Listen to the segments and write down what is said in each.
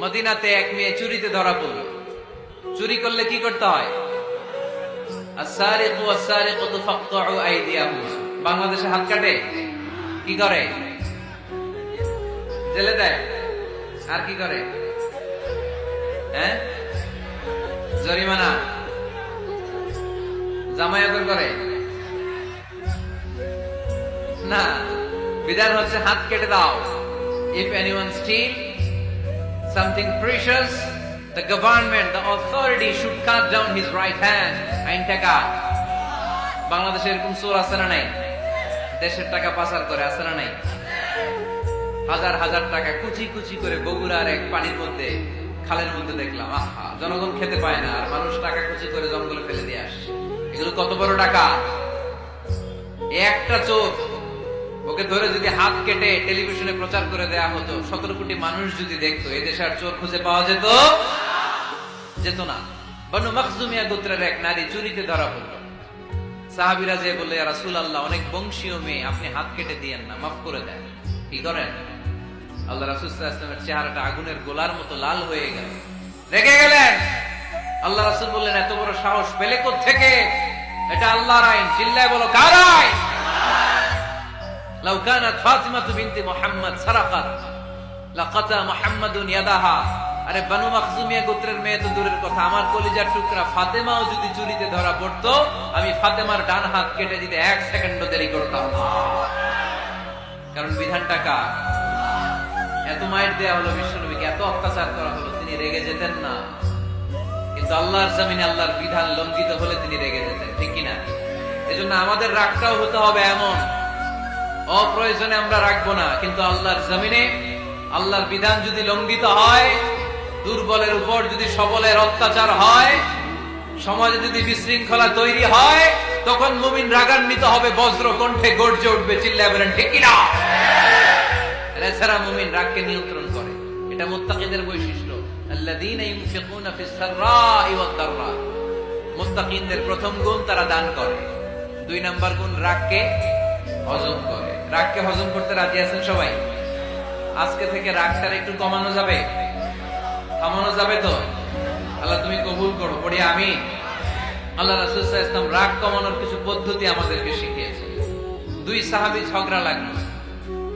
মদিনাতে এক মেয়ে চুরিতে ধরা পড়ল। চুরি করলে কি করতে হয়? আস-সারিকু ওয়াস-সারিকাতু ফাকতাউ আইদিয়াহুমা। বাংলাদেশে হাত কাটে, কি করে? জেলে দেয়। আর কি করে? জরিমানা, জামায়াত করে না। বিধান হচ্ছে হাত কেটে দাও। If anyone steal something precious, the government, the authority should cut down his right hand. আইনটা কাট। বাংলাদেশে এরকম চোর আছে না নাই? দেশের টাকা পাচার করে আছে না নাই? হাজার হাজার টাকা কুচি কুচি করে বগুড়ার এক পানির মধ্যে, খালের মধ্যে দেখলাম। আহা, জনগণ খেতে পায় না, আর মানুষ টাকা কুচি করে জঙ্গলে ফেলে দিয়ে আসে। এগুলো কত বড় টাকা! একটা চোর, ওকে ধরে যদি হাত কেটে টেলিভিশনে প্রচার করে দেয়া হতো, 17 কোটি মানুষ যদি দেখতো, এই দেশে আর চোর খুঁজে পাওয়া যেত না। বনু মখজুমিয়া গোত্রের এক নারী চুরিতে ধরা পড়ল। সাহাবীরা যে বললে, ইয়া রাসূলুল্লাহ, অনেক বংশীয় মেয়ে, আপনি হাত কেটে দিয়েন না, মাফ করে দেন। কি করেন? আল্লাহ রাসূল সাল্লাল্লাহু আলাইহি ওয়াসাল্লামের চেহারাটা আগুনের গোলার মতো লাল হয়ে গেল, রেগে গেলেন। আল্লাহ রাসূল বললেন, এত বড় সাহস পেলে কোত্থেকে? এটা আল্লাহর আইন। চিল্লায় বলো, কার আইন? লাউ কানাত ফাতিমাতু বিনতি মুহাম্মদ সারাকাত লাকাতা মুহাম্মাদুন ইয়াদাহা। আরে বনু মখজুমিয়া গোত্রের মেয়ে তো দূরের কথা, আমার কলিজার টুকরা ফাতেমাও যদি চুরিতে ধরা পড়তো, আমি ফাতেমার ডান হাত কেটে দিতে 1 সেকেন্ডও দেরি করতাম না। কারণ বিধানটা কার? এত মায়ের দেয়া হলো বিশ্বনবীকে, এত অত্যাচার করা হলো, তিনি রেগে যেতেন না। কিন্তু আল্লাহর জমিনে আল্লাহর বিধান লঙ্ঘিত হলে তিনি রেগে যেতেন, ঠিক কিনা? এজন্য আমাদের রাগটাও হতে হবে এমন, অপ্রয়োজনে আমরা রাখবো না। কিন্তু আল্লাহর জমিনে আল্লাহর বিধান যদি লঙ্ঘিত হয়, দুর্বলের উপর যদি সবলের অত্যাচার হয়, সমাজে যদি বিশৃঙ্খলা তৈরি হয়, তখন মুমিন রাগান্বিত হবে, বজ্র কণ্ঠে গর্জে উঠবে, চিল্লায় বলেন ঠিক কিনা? এছাড়া মুমিন রাগকে নিয়ন্ত্রণ করে। এটা মুত্তাকিদের বৈশিষ্ট্য। আল্লাযীনা ইউনফিকুনা ফিস সাররাই ওয়াদ দাররা। মুত্তাকিনদের প্রথম গুণ, তারা দান করে। 2 নাম্বার গুণ, রাগকে হজম করে। রাগকে হজম করতে রাজি আছেন সবাই? আজকে থেকে রাগটা একটু কমানো যাবে, থামানো যাবে তো? আল্লাহ তুমি কবুল করো, পড়ি আমিন। আল্লাহ রাসূল সাল্লাল্লাহু আলাইহি ওয়াসাল্লাম রাগ কমানোর কিছু পদ্ধতি আমাদেরকে শিখিয়েছেন। 2 সাহাবী ঝগড়া লাগলো,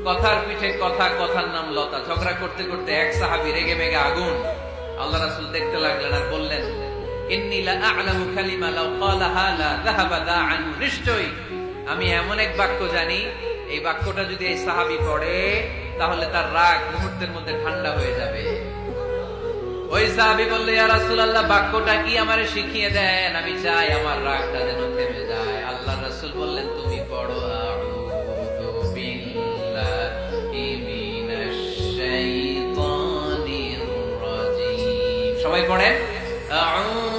কথার পিঠে কথা, কথার নাম লতা। ঝগড়া করতে করতে এক সাহাবী রেগে মেগে আগুন। আল্লাহ রাসূল দেখতে লাগলেন আর বললেন, ইন্নী লা আ'লামু কালিমা লাউ ক্বালাহা লা যাহাবা দা'আন। নিশ্চয়ই আমি এমন এক বাক্য জানি, এই বাক্যটা যদি এই সাহাবী পড়ে, তাহলে তার রাগ মুহূর্তের মধ্যে ঠান্ডা হয়ে যাবে। ওই সাহাবী বলল, ইয়া রাসূলুল্লাহ, বাক্যটা কি আমারে শিখিয়ে দেন, আমি চাই আমার রাগটা যেন থেমে যায়। আল্লাহ রাসূল বললেন, তুমি পড়ো, আউযু বিল্লাহি মিনাশ শাইতানির রাজীম। সবাই পড়েন, আউযু